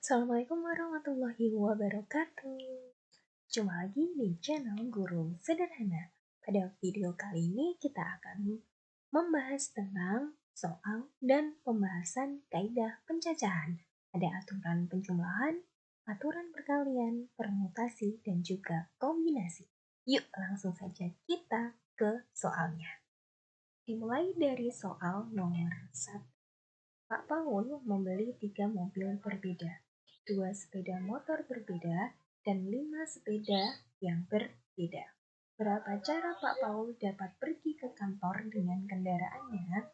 Assalamualaikum warahmatullahi wabarakatuh. Jumpa lagi di channel Guru Sederhana. Pada video kali ini kita akan membahas tentang soal dan pembahasan kaidah pencacahan. Ada aturan penjumlahan, aturan perkalian, permutasi, dan juga kombinasi. Yuk langsung saja kita ke soalnya. Dimulai dari soal nomor 1. Pak Paul membeli 3 mobil berbeda, 2 sepeda motor berbeda, dan 5 sepeda yang berbeda. Berapa cara Pak Paul dapat pergi ke kantor dengan kendaraannya?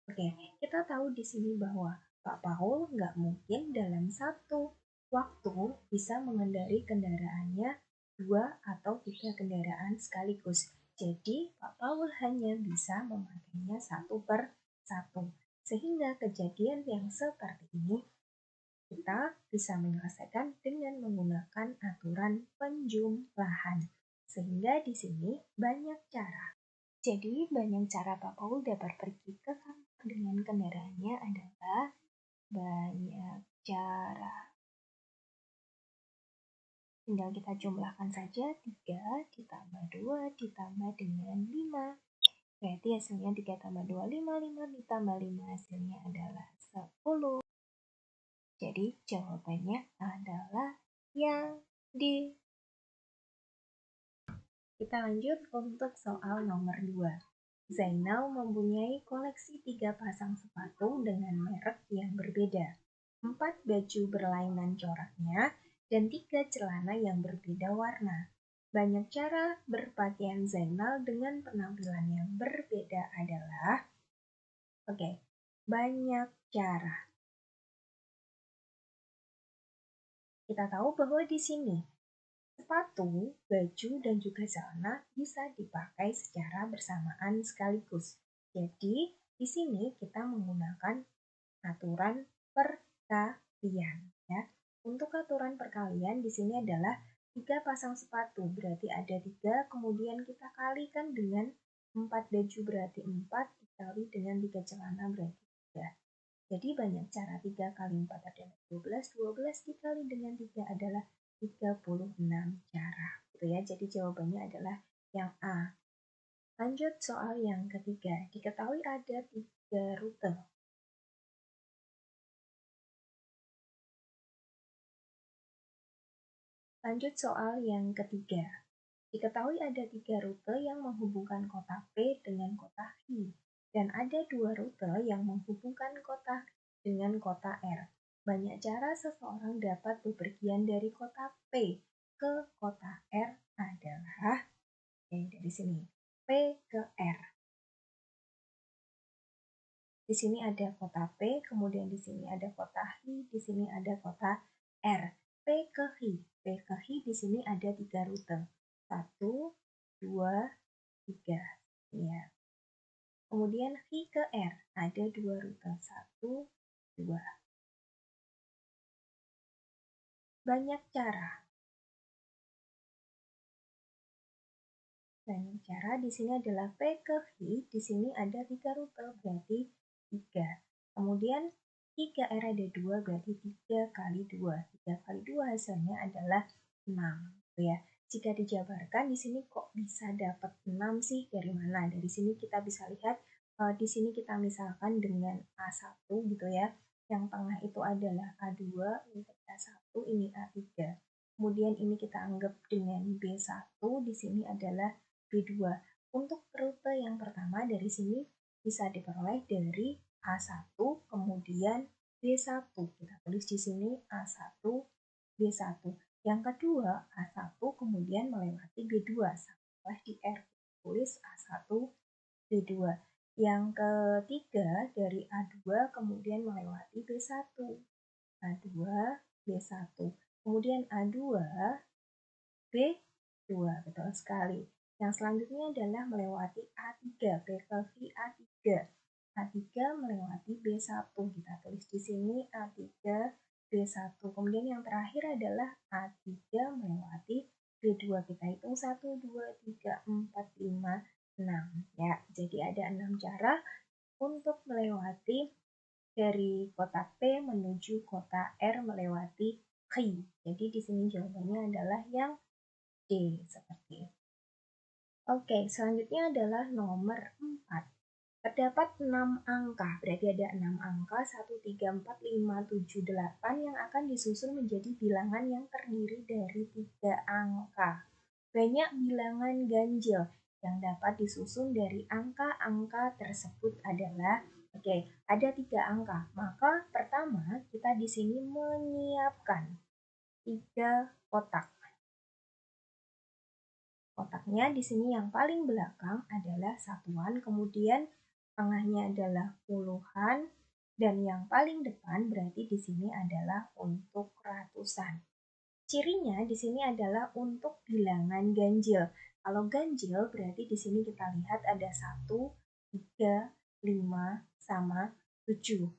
Oke, kita tahu di sini bahwa Pak Paul nggak mungkin dalam satu waktu bisa mengendari kendaraannya 2 atau 3 kendaraan sekaligus. Jadi, Pak Paul hanya bisa memakainya satu per satu. Sehingga kejadian yang seperti ini kita bisa menyelesaikan dengan menggunakan aturan penjumlahan. Sehingga di sini banyak cara. Jadi banyak cara Pak Paul dapat pergi ke kantor dengan kendaraannya adalah banyak cara. Tinggal kita jumlahkan saja 3 ditambah 2 ditambah dengan 5. Berarti hasilnya 3 tambah 2, 5, 5 ditambah 5 hasilnya adalah 10. Jadi jawabannya adalah yang D. Kita lanjut untuk soal nomor 2. Zainal mempunyai koleksi 3 pasang sepatu dengan merek yang berbeda, 4 baju berlainan coraknya, dan 3 celana yang berbeda warna. Banyak cara berpakaian Zainal dengan penampilan yang berbeda adalah banyak cara. Kita tahu bahwa di sini sepatu, baju, dan juga celana bisa dipakai secara bersamaan sekaligus. Jadi, di sini kita menggunakan aturan perkalian. Ya. Untuk aturan perkalian di sini adalah 3 pasang sepatu, berarti ada 3, kemudian kita kalikan dengan 4 baju, berarti 4, dikali dengan 3 celana, berarti 3. Jadi banyak cara, 3 kali 4 adalah 12, 12 dikali dengan 3 adalah 36 cara. Gitu ya. Jadi jawabannya adalah yang A. Lanjut soal yang ketiga. Diketahui ada 3 rute. Lanjut soal yang ketiga. Diketahui ada 3 rute yang menghubungkan kota P dengan kota I. Dan ada 2 rute yang menghubungkan kota dengan kota R. Banyak cara seseorang dapat bepergian dari kota P ke kota R adalah dari sini, P ke R. Di sini ada kota P, kemudian di sini ada kota I, di sini ada kota R. P ke I. P ke I di sini ada 3 rute. 1, 2, 3. Ya. Kemudian I ke R ada 2 rute. 1, 2. Banyak cara. Banyak cara di sini adalah P ke I, di sini ada 3 rute, berarti 3. Kemudian I ke R ada 2, berarti 3 kali 2. 3 kali 2 hasilnya adalah 6. Ya. Jika dijabarkan di sini kok bisa dapat 6 sih? Dari mana? Dari sini kita bisa lihat, di sini kita misalkan dengan A1 gitu ya. Yang tengah itu adalah A2, ini A1, ini A3. Kemudian ini kita anggap dengan B1, di sini adalah B2. Untuk rute yang pertama dari sini bisa diperoleh dari A1 kemudian B1. Kita tulis di sini A1 B1. Yang kedua A1 kemudian melewati B2 sampai di R. Tulis A1 B2. Yang ketiga dari A2 kemudian melewati B1. A2 B1. Kemudian A2 B2, betul sekali. Yang selanjutnya adalah melewati A3, B ke V A3. A3 melewati B1, kita tulis di sini A3 B1. Kemudian yang terakhir adalah A3 melewati B2. Kita hitung 1, 2, 3, 4, 5, 6. Ya, jadi ada 6 cara untuk melewati dari kota P menuju kota R melewati Q. Jadi di sini jawabannya adalah yang D seperti itu. Oke, selanjutnya adalah nomor 4. Terdapat 6 angka, berarti ada 6 angka 1, 3, 4, 5, 7, 8 yang akan disusun menjadi bilangan yang terdiri dari 3 angka. Banyak bilangan ganjil yang dapat disusun dari angka-angka tersebut adalah, ada 3 angka. Maka pertama kita di sini menyiapkan 3 kotak. Kotaknya di sini yang paling belakang adalah satuan, kemudian tengahnya adalah puluhan, dan yang paling depan berarti di sini adalah untuk ratusan. Cirinya di sini adalah untuk bilangan ganjil. Kalau ganjil berarti di sini kita lihat ada 1, 3, 5, sama 7.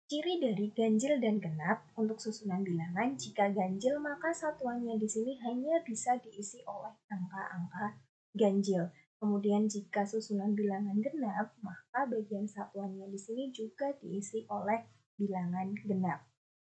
Ciri dari ganjil dan genap untuk susunan bilangan, jika ganjil maka satuannya di sini hanya bisa diisi oleh angka-angka ganjil. Kemudian jika susunan bilangan genap, maka bagian satuannya di sini juga diisi oleh bilangan genap.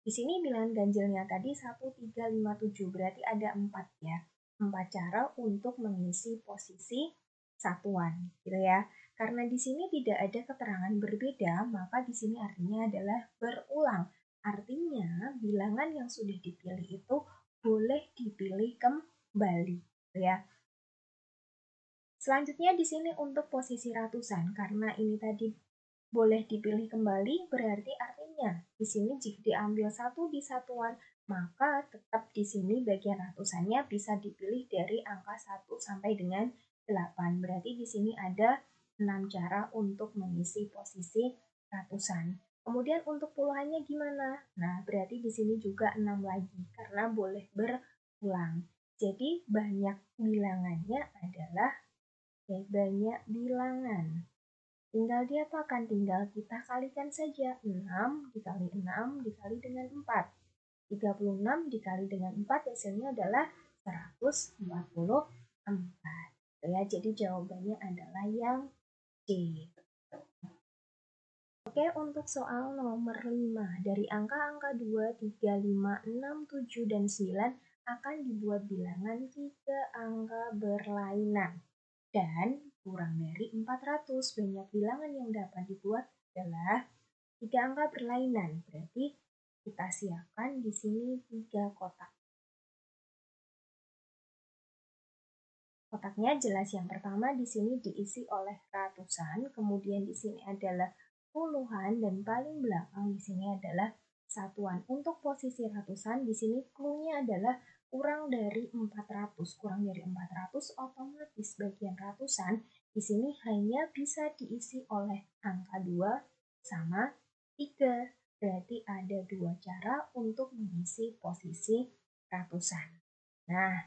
Di sini bilangan ganjilnya tadi 1, 3, 5, 7, berarti ada 4 ya. 4 cara untuk mengisi posisi satuan, gitu ya. Karena di sini tidak ada keterangan berbeda, maka di sini artinya adalah berulang. Artinya bilangan yang sudah dipilih itu boleh dipilih kembali, ya. Selanjutnya di sini untuk posisi ratusan, karena ini tadi boleh dipilih kembali, berarti artinya di sini jika diambil 1 di satuan, maka tetap di sini bagian ratusannya bisa dipilih dari angka 1 sampai dengan 8. Berarti di sini ada 6 cara untuk mengisi posisi ratusan. Kemudian untuk puluhannya gimana? Nah, berarti di sini juga 6 lagi karena boleh berulang. Jadi banyak bilangannya adalah banyak bilangan. Tinggal diapakan? Tinggal kita kalikan saja. 6 dikali 6 dikali dengan 4. 36 dikali dengan 4 hasilnya adalah 144. Ya, jadi jawabannya adalah yang D. Oke, untuk soal nomor 5. Dari angka-angka 2, 3, 5, 6, 7, dan 9 akan dibuat bilangan 3 angka berlainan. Dan kurang dari 400. Banyak bilangan yang dapat dibuat adalah 3 angka berlainan. Berarti kita siapkan di sini 3 kotak. Kotaknya jelas yang pertama di sini diisi oleh ratusan, kemudian di sini adalah puluhan, dan paling belakang di sini adalah satuan. Untuk posisi ratusan di sini clue-nya adalah kurang dari 400. Kurang dari 400 otomatis bagian ratusan di sini hanya bisa diisi oleh angka 2 sama 3. Berarti ada 2 cara untuk mengisi posisi ratusan. Nah,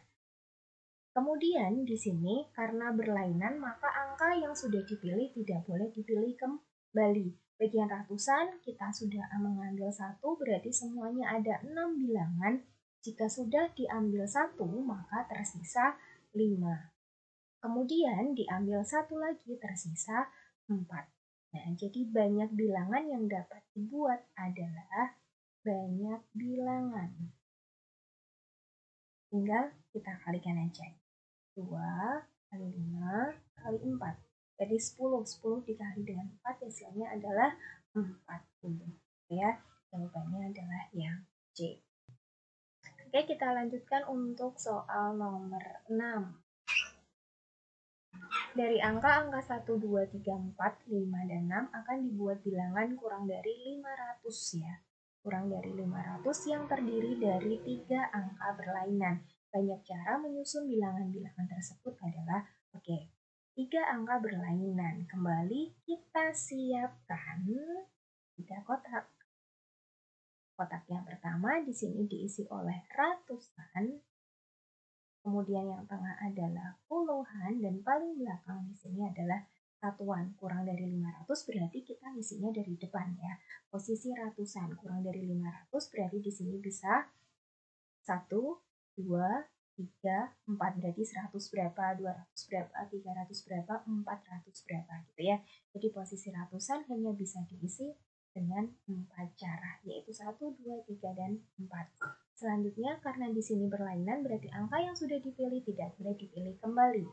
kemudian di sini karena berlainan maka angka yang sudah dipilih tidak boleh dipilih kembali. Bagian ratusan kita sudah mengambil 1, berarti semuanya ada 6 bilangan. Jika sudah diambil 1 maka tersisa 5. Kemudian diambil 1 lagi tersisa 4. Nah, jadi banyak bilangan yang dapat dibuat adalah banyak bilangan. Tinggal kita kalikan aja. 2 kali 5 kali 4. Jadi 10 dikali dengan 4 hasilnya adalah 40. Ya, jawabannya adalah yang C. Oke, kita lanjutkan untuk soal nomor 6. Dari angka-angka 1, 2, 3, 4, 5, dan 6 akan dibuat bilangan kurang dari 500 ya. Kurang dari 500 yang terdiri dari 3 angka berlainan. Banyak cara menyusun bilangan-bilangan tersebut adalah, 3 angka berlainan. Kembali kita siapkan 3 kotak. Kotak yang pertama di sini diisi oleh ratusan, kemudian yang tengah adalah puluhan, dan paling belakang di sini adalah satuan. Kurang dari 500 berarti kita isinya dari depan ya. Posisi ratusan kurang dari 500 berarti di sini bisa 1, 2, 3, 4, berarti 100 berapa, 200 berapa, 300 berapa, 400 berapa gitu ya. Jadi posisi ratusan hanya bisa diisi dengan 4 cara, yaitu 1, 2, 3, dan 4. Selanjutnya, karena di sini berlainan, berarti angka yang sudah dipilih tidak boleh dipilih kembali.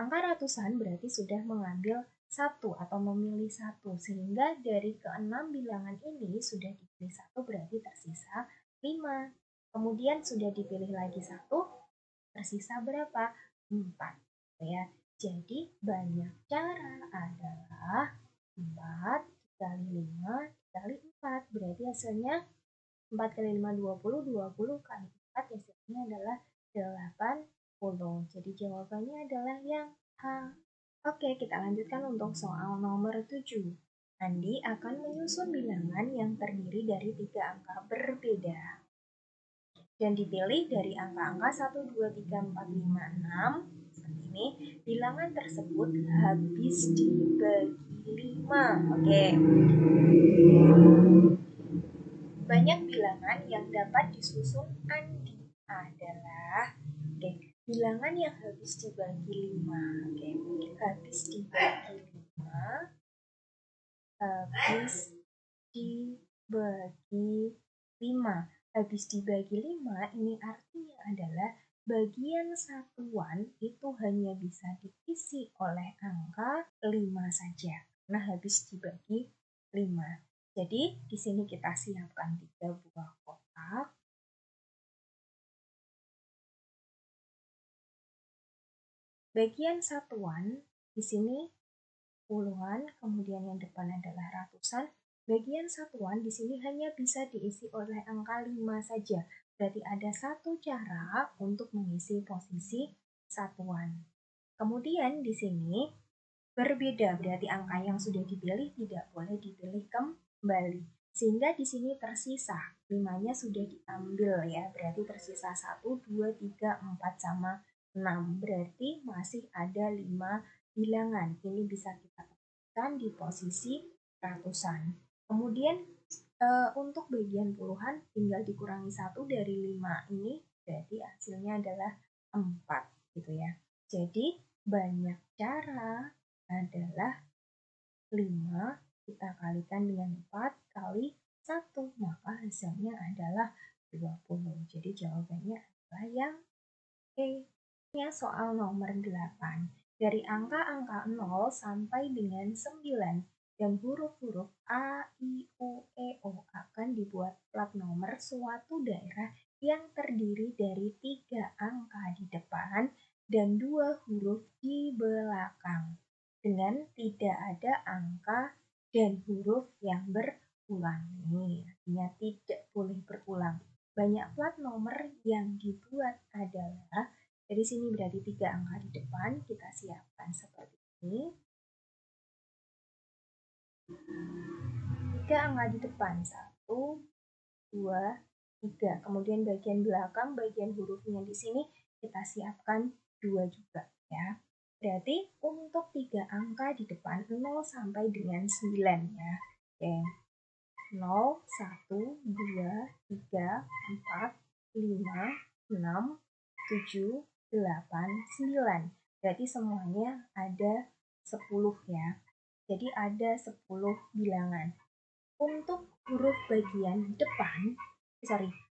Angka ratusan berarti sudah mengambil satu atau memilih satu, sehingga dari ke-6 bilangan ini sudah dipilih satu berarti tersisa 5. Kemudian sudah dipilih lagi satu, tersisa berapa? 4. Ya. Jadi banyak cara adalah 4 dikali 5 dikali 4. Berarti hasilnya 4 kali 5 20, 20 kali 4 hasilnya adalah 80. Jadi jawabannya adalah yang A. Oke, kita lanjutkan untuk soal nomor 7. Andi akan menyusun bilangan yang terdiri dari 3 angka berbeda dan dipilih dari angka-angka 1, 2, 3, 4, 5, 6 seperti ini. Bilangan tersebut habis dibagi 5. Oke. Banyak bilangan yang dapat disusun Andi adalah bilangan yang habis dibagi 5. Habis dibagi 5. Habis dibagi 5. Habis dibagi 5 ini artinya adalah bagian satuan itu hanya bisa diisi oleh angka 5 saja. Nah, habis dibagi 5. Jadi, di sini kita siapkan 3 buah kotak. Bagian satuan di sini puluhan, kemudian yang depan adalah ratusan. Bagian satuan di sini hanya bisa diisi oleh angka 5 saja. Berarti ada satu cara untuk mengisi posisi satuan. Kemudian di sini berbeda, berarti angka yang sudah dipilih tidak boleh dipilih kembali. Sehingga di sini tersisa, 5-nya sudah diambil ya, berarti tersisa 1, 2, 3, 4, sama 6. Berarti masih ada 5 bilangan. Ini bisa kita temukan di posisi ratusan. Kemudian untuk bagian puluhan tinggal dikurangi 1 dari 5 ini, berarti hasilnya adalah 4 gitu ya. Jadi banyak cara adalah 5 kita kalikan dengan 4 kali 1, maka hasilnya adalah 20. Jadi jawabannya adalah yang E. Soal nomor 8. Dari angka-angka 0 sampai dengan 9 dan huruf-huruf A, I, U, E, O akan dibuat plat nomor suatu daerah yang terdiri dari 3 angka di depan dan 2 huruf di belakang, dengan tidak ada angka dan huruf yang berulang. Ini artinya tidak boleh berulang. Banyak plat nomor yang dibuat adalah dari sini berarti 3 angka di depan, kita siapkan seperti ini. 3 angka di depan, 1, 2, 3. Kemudian bagian belakang, bagian hurufnya di sini kita siapkan 2 juga ya. Berarti untuk 3 angka di depan 0 sampai dengan 9 ya. Oke. 0, 1, 2, 3, 4, 5, 6, 7, 8, 9. Berarti semuanya ada 10 ya. Jadi ada 10 bilangan. Untuk huruf bagian depan,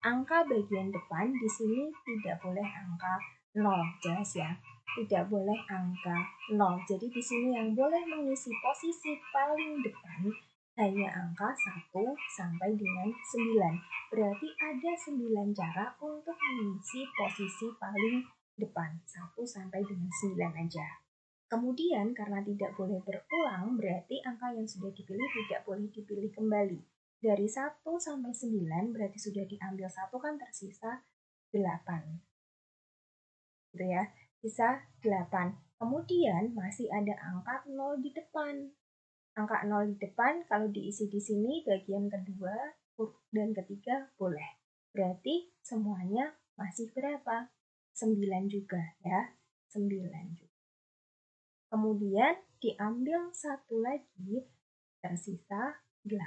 angka bagian depan di sini tidak boleh angka 0, jelas ya. Tidak boleh angka 0. Jadi di sini yang boleh mengisi posisi paling depan hanya angka 1 sampai dengan 9. Berarti ada 9 cara untuk mengisi posisi paling depan, 1 sampai dengan 9 aja. Kemudian karena tidak boleh berulang, berarti angka yang sudah dipilih tidak boleh dipilih kembali. Dari 1 sampai 9 berarti sudah diambil 1 kan tersisa 8. Gitu ya, sisa 8. Kemudian masih ada angka 0 di depan. Angka 0 di depan kalau diisi di sini bagian kedua dan ketiga boleh. Berarti semuanya masih berapa? 9 juga ya. 9 juga. Kemudian diambil satu lagi, tersisa 8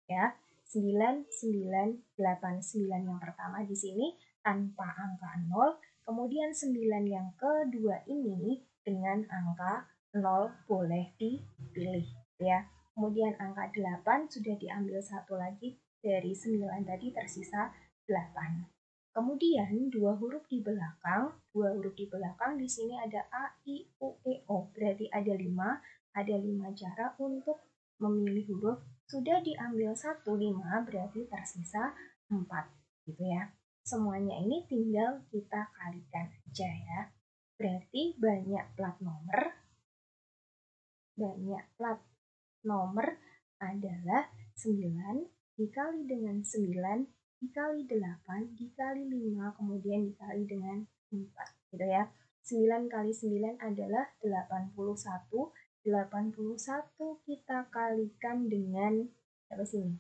ya. 9, 9, 8. 9 yang pertama di sini tanpa angka 0, kemudian 9 yang kedua ini dengan angka 0 boleh dipilih ya. Kemudian angka 8 sudah diambil satu lagi dari 9 tadi tersisa 8. Kemudian dua huruf di belakang di sini ada A, I, U, E, O. Berarti ada 5 cara untuk memilih huruf. Sudah diambil 1, 5, berarti tersisa 4 gitu ya. Semuanya ini tinggal kita kalikan aja ya. Berarti banyak plat nomor adalah 9 dikali dengan 9 dikali 8 dikali 5 kemudian dikali dengan 4 gitu ya. 9 kali 9 adalah 81. 81 kita kalikan dengan apa sih ini?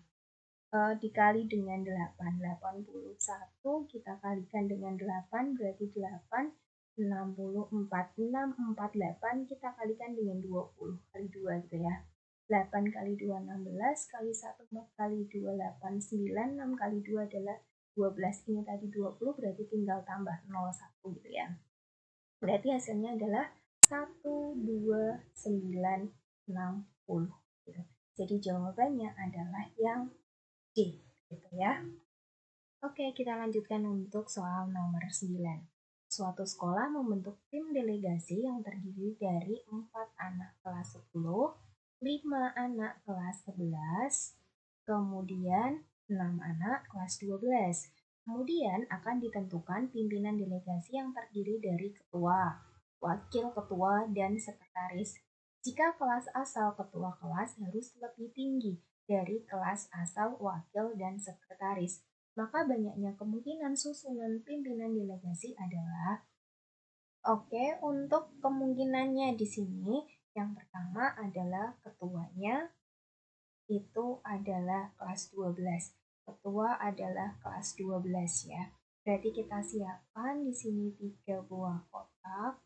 Dikali dengan 8. 81 kita kalikan dengan 8 berarti 8 64. 648 kita kalikan dengan 20 kali 2 gitu ya. 8 kali 2 16 kali 1 4 kali 2 8 9 6 kali 2 adalah 12. Ini tadi 20 berarti tinggal tambah 01 gitu ya. Berarti hasilnya adalah 12960 gitu. Jadi jawabannya adalah yang D gitu ya. Oke, kita lanjutkan untuk soal nomor 9. Suatu sekolah membentuk tim delegasi yang terdiri dari 4 anak kelas 10, 5 anak kelas 11, kemudian 6 anak kelas 12. Kemudian akan ditentukan pimpinan delegasi yang terdiri dari ketua, wakil ketua, dan sekretaris. Jika kelas asal ketua kelas harus lebih tinggi dari kelas asal wakil dan sekretaris, maka banyaknya kemungkinan susunan pimpinan delegasi adalah Oke, untuk kemungkinannya di sini yang pertama adalah ketuanya itu adalah kelas 12. Ketua adalah kelas 12 ya. Berarti kita siapkan di sini 3 buah kotak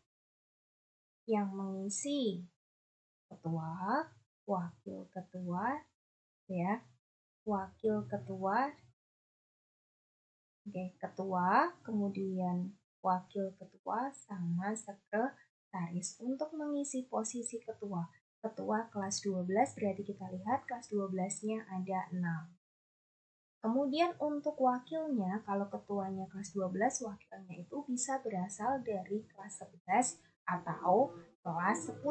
yang mengisi ketua, wakil ketua ya. Wakil ketua ketua, kemudian wakil ketua sama sekretaris. Untuk mengisi posisi ketua kelas 12 berarti kita lihat kelas 12-nya ada 6. Kemudian untuk wakilnya, kalau ketuanya kelas 12, wakilnya itu bisa berasal dari kelas 11 atau kelas 10.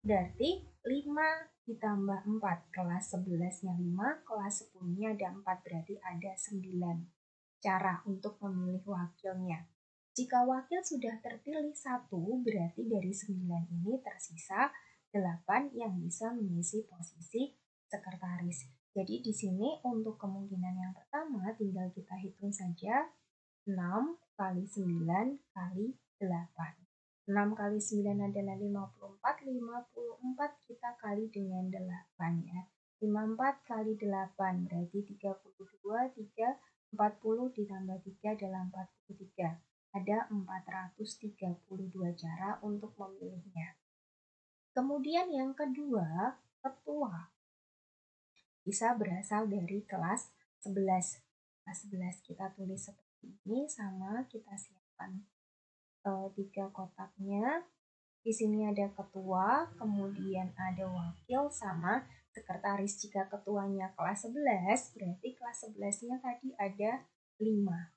Berarti 5 ditambah 4, kelas 11-nya 5, kelas 10-nya ada 4, berarti ada 9 cara untuk memilih wakilnya. Jika wakil sudah terpilih 1, berarti dari 9 ini tersisa 8 yang bisa mengisi posisi sekretaris. Jadi di sini untuk kemungkinan yang pertama tinggal kita hitung saja 6 kali 9 kali 8. 6 kali 9 adalah 54, 54 kita kali dengan 8 ya. 54 kali 8 berarti 32, 40 ditambah 3 adalah 43. Ada 432 cara untuk memilihnya. Kemudian yang kedua, ketua bisa berasal dari kelas 11. Kelas 11 kita tulis seperti ini sama kita siapkan 3 kotaknya. Di sini ada ketua, kemudian ada wakil sama sekretaris. Jika ketuanya kelas 11, berarti kelas 11-nya tadi ada 5.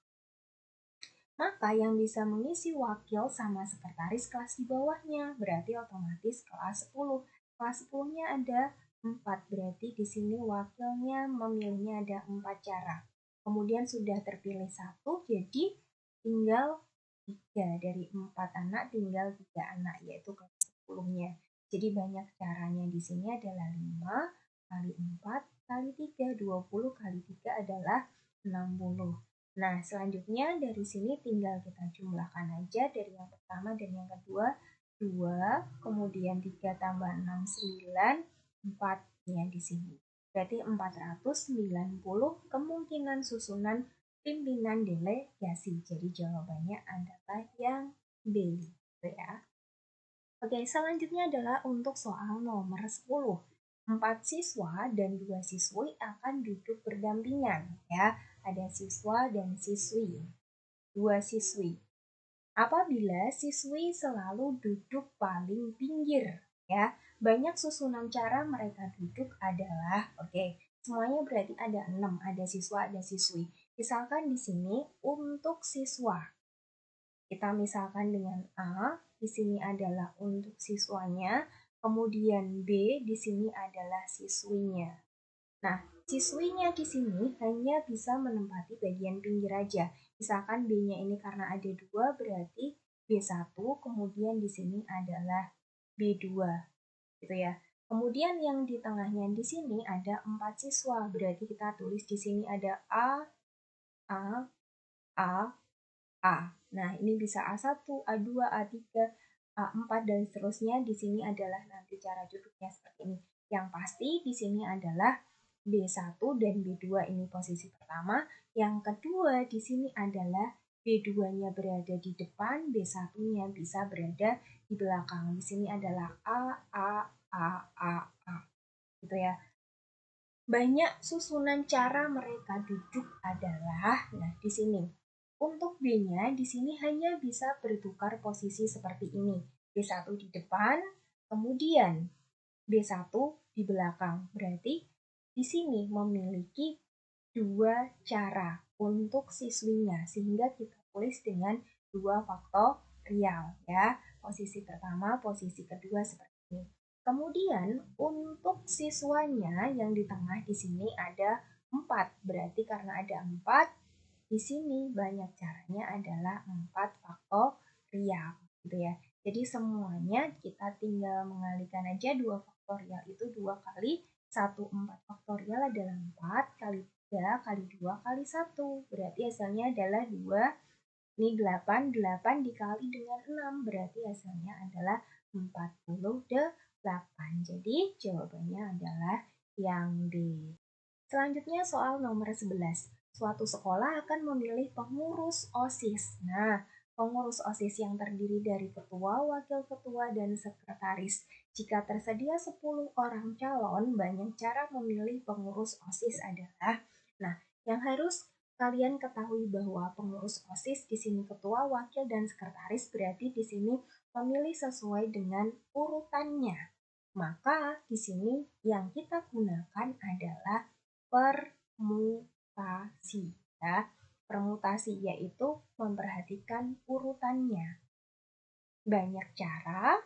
Maka yang bisa mengisi wakil sama sekretaris kelas di bawahnya, berarti otomatis kelas 10. Kelas 10-nya ada 4, berarti di sini wakilnya memilihnya ada 4 cara. Kemudian sudah terpilih 1, jadi tinggal 3 dari 4 anak tinggal 3 anak yaitu kelas 10-nya. Jadi banyak caranya di sini adalah 5 kali 4 kali 3, 20 kali 3 adalah 60. Nah, selanjutnya dari sini tinggal kita jumlahkan aja dari yang pertama dan yang kedua 2, kemudian 3 tambah 6 9, 4 ya di sini. Berarti 490 kemungkinan susunan pimpinan delegasi. Jadi jawabannya adalah yang B ya. Oke, selanjutnya adalah untuk soal nomor 10. 4 siswa dan 2 siswi akan duduk berdampingan ya. Ada siswa dan siswi. 2 siswi. Apabila siswi selalu duduk paling pinggir ya, banyak susunan cara mereka duduk adalah, semuanya berarti ada 6, ada siswa, ada siswi. Misalkan di sini untuk siswa, kita misalkan dengan A, di sini adalah untuk siswanya, kemudian B di sini adalah siswinya. Nah, siswinya di sini hanya bisa menempati bagian pinggir aja. Misalkan B-nya ini karena ada 2 berarti B1, kemudian di sini adalah B2, gitu ya. Kemudian yang di tengahnya di sini ada 4 siswa, berarti kita tulis di sini ada A, A, A, A. Nah, ini bisa A1, A2, A3, A4 dan seterusnya. Di sini adalah nanti cara duduknya seperti ini. Yang pasti di sini adalah B1 dan B2 ini posisi pertama. Yang kedua di sini adalah B2-nya berada di depan, B1-nya bisa berada di belakang. Di sini adalah A, A, A, A, A. Gitu ya. Banyak susunan cara mereka duduk adalah, nah di sini. Untuk B-nya di sini hanya bisa bertukar posisi seperti ini. B1 di depan, kemudian B1 di belakang. Berarti di sini memiliki 2 cara untuk siswinya, sehingga kita tulis dengan 2 faktorial ya. Posisi pertama, posisi kedua seperti ini. Kemudian untuk siswanya yang di tengah di sini ada 4. Berarti karena ada 4, di sini banyak caranya adalah 4 faktorial gitu ya. Jadi semuanya kita tinggal mengalihkan aja 2 faktorial itu 2 kali 1, 4 faktorial adalah 4 kali 3 kali 2 kali 1. Berarti hasilnya adalah 2. Ini 8, 8 dikali dengan 6, berarti hasilnya adalah 48. Jadi jawabannya adalah yang D. Selanjutnya soal nomor 11. Suatu sekolah akan memilih pengurus OSIS. Nah, pengurus OSIS yang terdiri dari ketua, wakil ketua, dan sekretaris. Jika tersedia 10 orang calon, banyak cara memilih pengurus OSIS adalah, nah, yang harus kalian ketahui bahwa pengurus OSIS di sini ketua, wakil, dan sekretaris berarti di sini memilih sesuai dengan urutannya. Maka di sini yang kita gunakan adalah permutasi ya. Permutasi yaitu memperhatikan urutannya. Banyak cara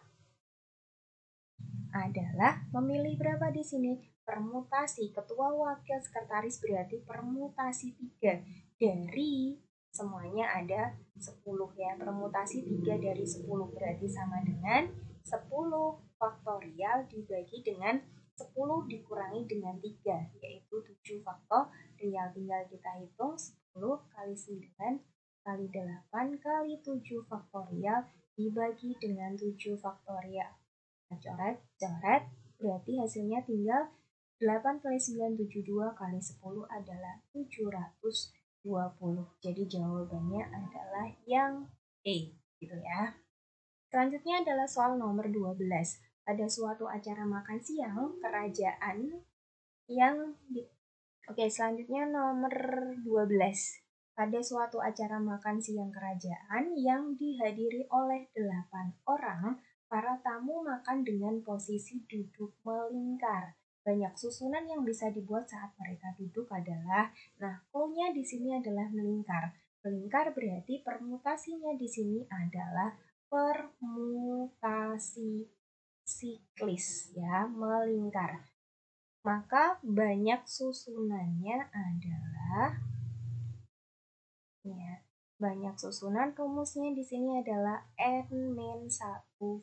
adalah memilih berapa di sini? Permutasi ketua, wakil, sekretaris berarti permutasi 3 dari semuanya ada 10 ya. Permutasi 3 dari 10 berarti sama dengan 10 faktorial dibagi dengan 10 dikurangi dengan 3 yaitu 7 faktorial. Tinggal kita hitung 10 kali 9 kali 8 kali 7 faktorial dibagi dengan 7 faktorial. Nah, coret, berarti hasilnya tinggal 8 kali 9, 72 kali 10 adalah 720. Jadi jawabannya adalah yang E, gitu ya. Selanjutnya adalah soal nomor 12. Pada suatu acara makan siang kerajaan yang selanjutnya nomor 12. Pada suatu acara makan siang kerajaan yang dihadiri oleh 8 orang, para tamu makan dengan posisi duduk melingkar. Banyak susunan yang bisa dibuat saat mereka duduk adalah, nah, clue-nya di sini adalah melingkar. Melingkar berarti permutasinya di sini adalah permutasi siklis ya, melingkar. Maka banyak susunannya adalah ya, banyak susunan rumusnya di sini adalah n-1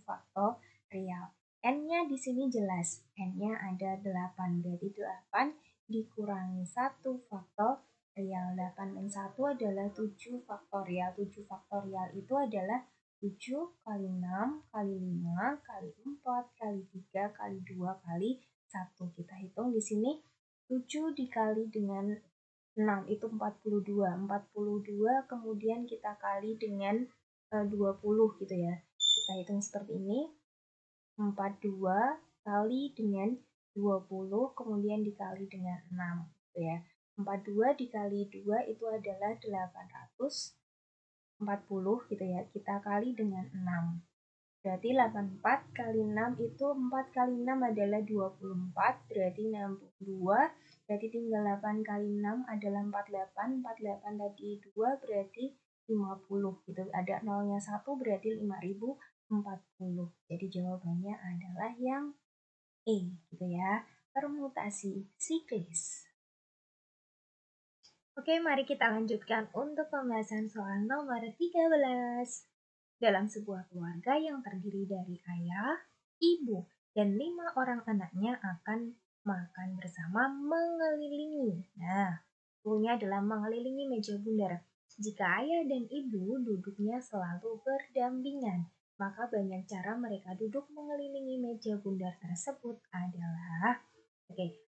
faktorial. N-nya di sini jelas, N-nya ada 8, berarti 8 dikurangi 1 faktorial. 8 min 1 adalah 7 faktorial. 7 faktorial itu adalah 7 kali 6 kali 5 kali 4 kali 3 kali 2 kali 1. Kita hitung di sini 7 dikali dengan 6 itu 42. 42 kemudian kita kali dengan 20 gitu ya. Kita hitung seperti ini. 42 kali dengan 20 kemudian dikali dengan 6 gitu ya. 42 dikali 2 itu adalah 840 gitu ya. Kita kali dengan 6. Berarti 84 kali 6 itu 4 kali 6 adalah 24, berarti 62. Berarti tinggal 8 kali 6 adalah 48, 48 tadi 2 berarti 50. Gitu. Ada nolnya 1 berarti 5040. Jadi jawabannya adalah yang E gitu ya. Permutasi siklis. Oke, mari kita lanjutkan untuk pembahasan soal nomor 13. Dalam sebuah keluarga yang terdiri dari ayah, ibu, dan 5 orang anaknya akan makan bersama mengelilingi. Nah, cluenya adalah mengelilingi meja bundar. Jika ayah dan ibu duduknya selalu berdampingan, maka banyak cara mereka duduk mengelilingi meja bundar tersebut adalah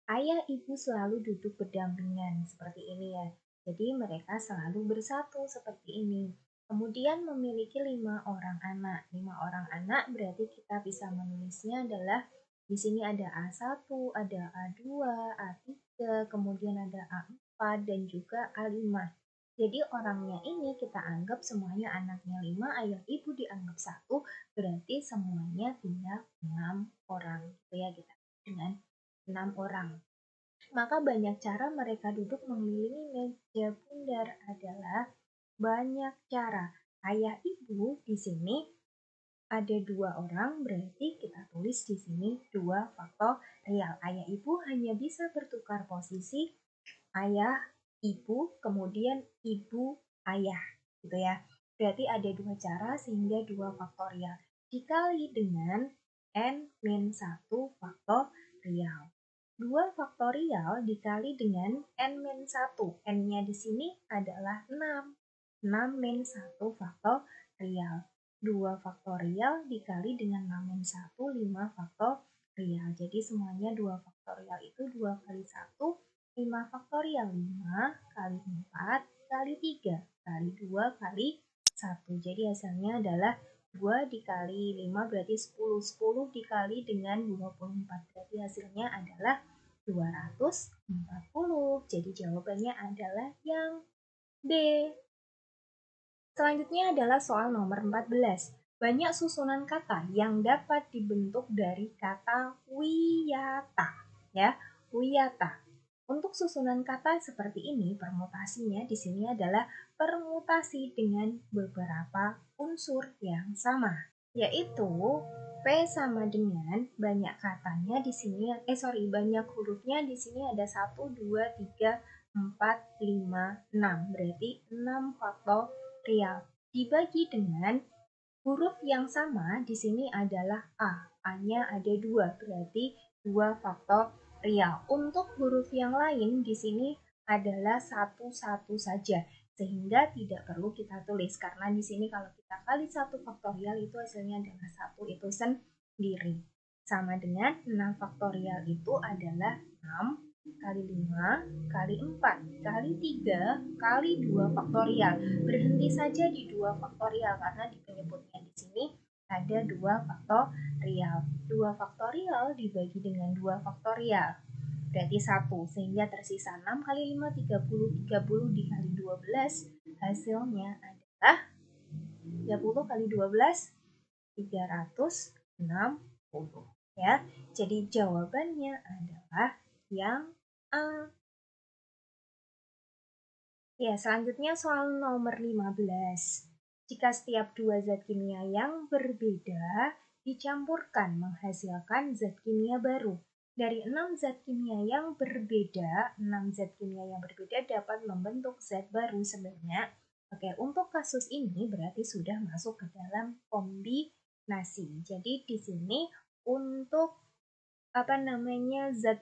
ayah ibu selalu duduk berdampingan seperti ini ya. Jadi mereka selalu bersatu seperti ini. Kemudian memiliki 5 orang anak. 5 orang anak berarti kita bisa menulisnya adalah di sini ada A1, ada A2, A3, kemudian ada A4 dan juga A5. Jadi orangnya ini kita anggap semuanya anaknya 5, ayah ibu dianggap 1, berarti semuanya tinggal 6 orang. Gitu ya kita dengan 6 orang. Maka banyak cara mereka duduk mengelilingi meja bundar adalah banyak cara. Ayah ibu di sini ada 2 orang, berarti kita tulis di sini 2 faktorial. Ayah ibu hanya bisa bertukar posisi ayah, ibu, kemudian ibu, ayah, gitu ya. Berarti ada 2 cara sehingga 2 faktorial dikali dengan n-1 faktorial. 2 faktorial dikali dengan n-1. N-nya di sini adalah 6. 6 min 1 faktorial. 2 faktorial dikali dengan 6 min 1, 5 faktorial. Jadi semuanya 2 faktorial itu 2 kali 1, 5 faktorial. 5 kali 4 kali 3 kali 2 kali 1. Jadi hasilnya adalah 2 dikali 5 berarti 10. 10 dikali dengan 24. Berarti hasilnya adalah 240. Jadi jawabannya adalah yang B. Selanjutnya adalah soal nomor 14. Banyak susunan kata yang dapat dibentuk dari kata wiyata. Ya, wiyata. Untuk susunan kata seperti ini, permutasinya di sini adalah permutasi dengan beberapa unsur yang sama, yaitu P sama dengan banyak katanya di sini, banyak hurufnya di sini ada 1, 2, 3, 4, 5, 6. Berarti 6 faktorial. Dibagi dengan huruf yang sama di sini adalah A. A-nya ada 2, berarti 2 faktorial. Untuk huruf yang lain di sini adalah satu-satu saja, sehingga tidak perlu kita tulis karena di sini kalau kita kali 1 faktorial itu hasilnya adalah 1 itu sendiri. Sama dengan 6 faktorial itu adalah 6 kali 5 kali 4 kali 3 kali 2 faktorial. Berhenti saja di 2 faktorial karena di penyebutnya di sini ada 2 faktorial. 2 faktorial dibagi dengan 2 faktorial berarti 1, sehingga tersisa 6 kali 5 30, 30 dikali 12 hasilnya adalah 30 kali 12 360 ya. Jadi jawabannya adalah yang A. Ya, selanjutnya soal nomor 15. Jika setiap dua zat kimia yang berbeda dicampurkan menghasilkan zat kimia baru. Dari 6 zat kimia yang berbeda, 6 zat kimia yang berbeda dapat membentuk zat baru sebanyak. Untuk kasus ini berarti sudah masuk ke dalam kombinasi. Jadi di sini untuk zat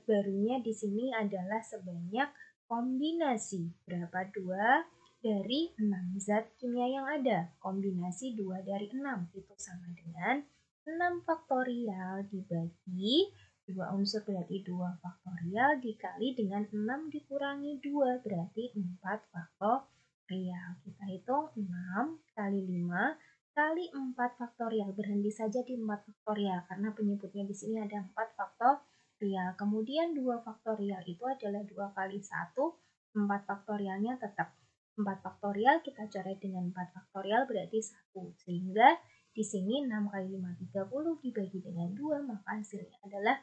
barunya di sini adalah sebanyak kombinasi berapa? 2 dari 6 zat kimia yang ada. Kombinasi 2 dari 6 itu sama dengan 6 faktorial dibagi 2 unsur berarti 2 faktorial dikali dengan 6 dikurangi 2 berarti 4 faktorial. Kita hitung 6 kali 5 kali 4 faktorial. Berhenti saja di 4 faktorial karena penyebutnya di sini ada 4 faktorial. Kemudian 2 faktorial itu adalah 2 kali 1, 4 faktorialnya tetap 4 faktorial kita coret dengan 4 faktorial berarti 1. Sehingga Di sini 6 kali 5 30 dibagi dengan 2, maka hasilnya adalah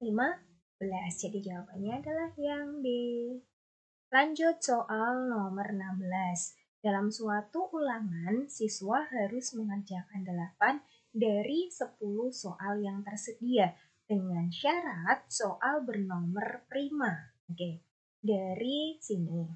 15. Jadi jawabannya adalah yang B. Lanjut soal nomor 16. Dalam suatu ulangan, siswa harus mengerjakan 8 dari 10 soal yang tersedia dengan syarat soal bernomor prima. Oke, dari sini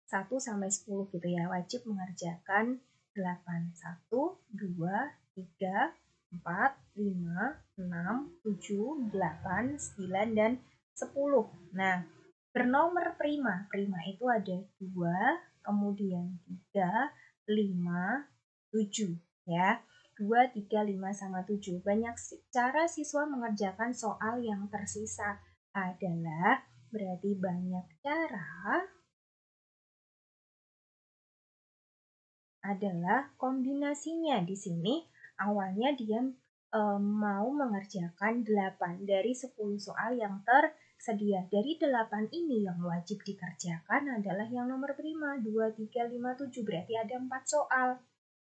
1 sampai 10 gitu ya, wajib mengerjakan 8. 1, 2, 3, 4, 5, 6, 7, 8, 9, dan 10. Nah, bernomor prima. Prima itu ada 2, kemudian 3, 5, 7 ya. 2, 3, 5, sama 7. Banyak cara siswa mengerjakan soal yang tersisa adalah berarti banyak cara adalah kombinasinya. Di sini awalnya dia mau mengerjakan 8 dari 10 soal yang tersedia. Dari 8 ini yang wajib dikerjakan adalah yang nomor prima, 2, 3, 5, 7. Berarti ada 4 soal.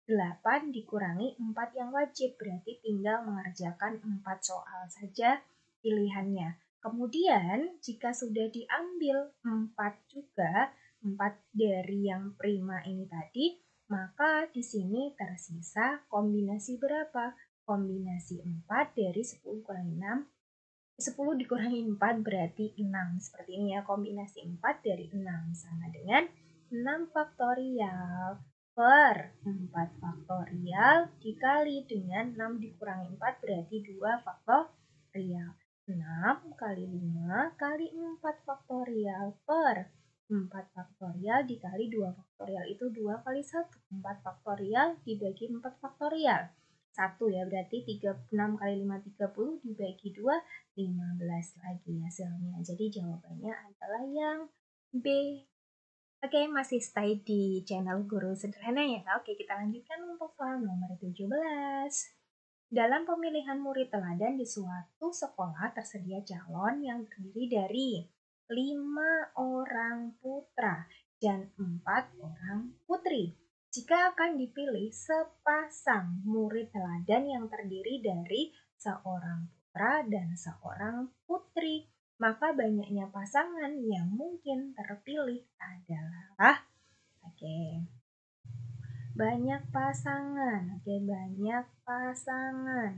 8 dikurangi 4 yang wajib, berarti tinggal mengerjakan 4 soal saja pilihannya. Kemudian jika sudah diambil 4 juga, 4 dari yang prima ini tadi, maka di sini tersisa kombinasi berapa? Kombinasi 4 dari 10 kurangi 6. 10 dikurangi 4 berarti 6. Seperti ini ya, kombinasi 4 dari 6 sama dengan 6 faktorial per 4 faktorial dikali dengan 6 dikurangi 4 berarti 2 faktorial. 6 kali 5 kali 4 faktorial per 4 faktorial dikali 2 faktorial itu 2 kali 1. 4 faktorial dibagi 4 faktorial. 1 ya, berarti 6 kali 5 30 dibagi 2 15 lagi hasilnya. Jadi jawabannya adalah yang B. Oke, masih stay di channel Guru Sederhana ya. Oke, kita lanjutkan untuk soal nomor 17. Dalam pemilihan murid teladan di suatu sekolah tersedia calon yang terdiri dari 5 orang putra dan 4 orang putri. Jika akan dipilih sepasang murid teladan yang terdiri dari seorang putra dan seorang putri, maka banyaknya pasangan yang mungkin terpilih adalah banyak pasangan. Banyak pasangan.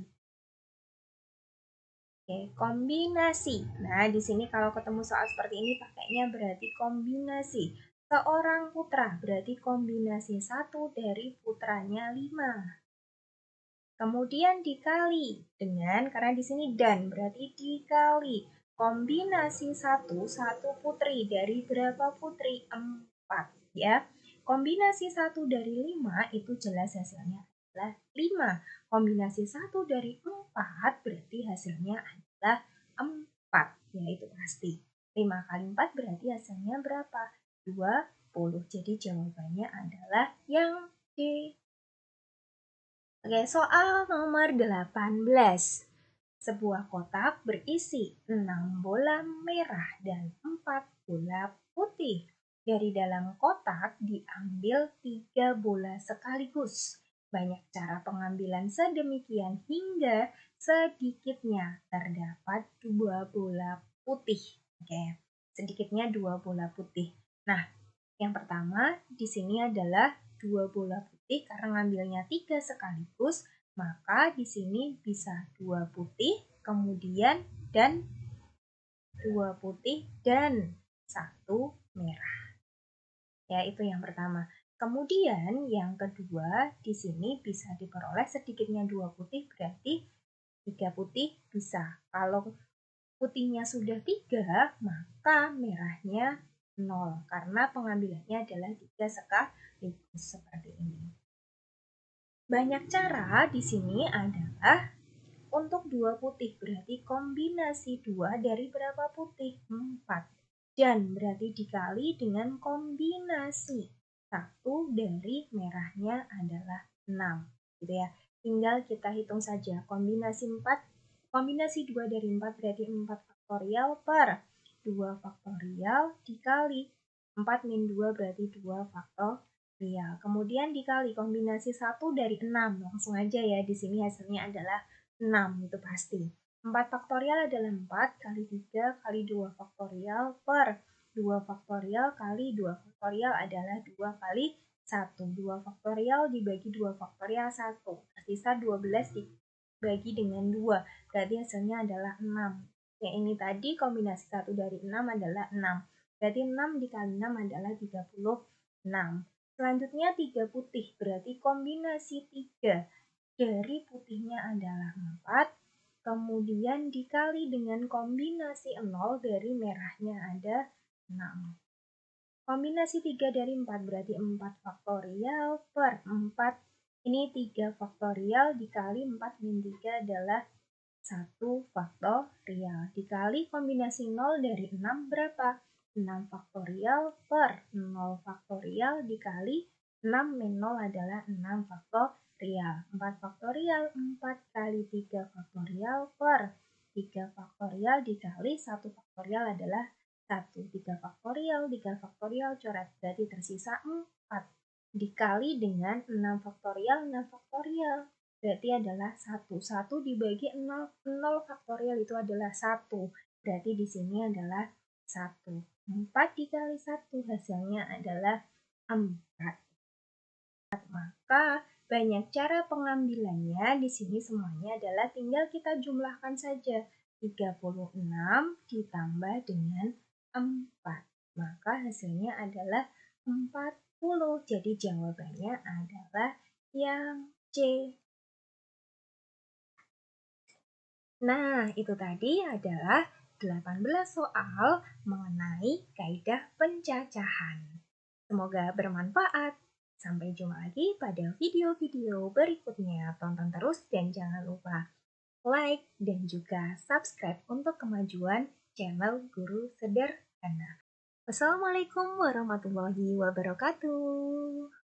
Kombinasi. Nah, di sini kalau ketemu soal seperti ini pakainya berarti kombinasi. Seorang putra berarti kombinasi 1 dari putranya 5. Kemudian dikali dengan, karena di sini dan berarti dikali kombinasi 1 putri dari berapa putri? 4 ya. Kombinasi 1 dari 5 itu jelas hasilnya adalah 5. Kombinasi 1 dari 4 berarti hasilnya adalah 4. Ya, itu pasti. 5 kali 4 berarti hasilnya berapa? 20. Jadi jawabannya adalah yang D. Oke, soal nomor 18. Sebuah kotak berisi 6 bola merah dan 4 bola putih. Dari dalam kotak diambil 3 bola sekaligus. Banyak cara pengambilan sedemikian hingga sedikitnya terdapat 2 bola putih. Oke, sedikitnya 2 bola putih. Nah, yang pertama di sini adalah 2 bola putih karena ngambilnya 3 sekaligus, maka di sini bisa 2 putih, kemudian dan 2 putih dan 1 merah. Ya, itu yang pertama. Kemudian yang kedua, di sini bisa diperoleh sedikitnya 2 putih berarti 3 putih bisa. Kalau putihnya sudah 3, maka merahnya 0 karena pengambilannya adalah 3 sekaligus seperti ini. Banyak cara di sini adalah untuk 2 putih berarti kombinasi 2 dari berapa putih? 4. Dan berarti dikali dengan kombinasi 1 dari merahnya adalah 6. Gitu ya. Tinggal kita hitung saja kombinasi 2 dari 4 berarti 4 faktorial per 2 faktorial dikali 4 min 2 berarti 2 faktorial. real. Kemudian dikali kombinasi 1 dari 6. Langsung aja ya, di sini hasilnya adalah 6, itu pasti. 4 faktorial adalah 4 kali 3 kali 2 faktorial per 2 faktorial kali 2 faktorial adalah 2 kali 1. 2 faktorial dibagi 2 faktorial 1. Tersisa 12 dibagi dengan 2. Berarti hasilnya adalah 6. Ya, ini tadi kombinasi 1 dari 6 adalah 6. Berarti 6 dikali 6 adalah 36. Selanjutnya 3 putih, berarti kombinasi 3 dari putihnya adalah 4, kemudian dikali dengan kombinasi 0 dari merahnya ada 6. Kombinasi 3 dari 4 berarti 4 faktorial per 4, ini 3 faktorial dikali 4 min 3 adalah 1 faktorial. Dikali kombinasi 0 dari 6 berapa? 6 faktorial per 0 faktorial dikali 6 min 0 adalah 6 faktorial. 4 faktorial 4 kali 3 faktorial per 3 faktorial dikali 1 faktorial adalah 1. 3 faktorial coret, berarti tersisa 4. Dikali dengan 6 faktorial berarti adalah 1. 1 dibagi 0 faktorial itu adalah 1. Berarti di sini adalah 1. 4 dikali 1 hasilnya adalah 4. Maka banyak cara pengambilannya, di sini semuanya adalah tinggal kita jumlahkan saja. 36 ditambah dengan 4. Maka hasilnya adalah 40. Jadi jawabannya adalah yang C. Nah, itu tadi adalah 18 soal mengenai kaidah pencacahan. Semoga bermanfaat. Sampai jumpa lagi pada video-video berikutnya. Tonton terus dan jangan lupa like dan juga subscribe untuk kemajuan channel Guru Sederhana. Wassalamualaikum warahmatullahi wabarakatuh.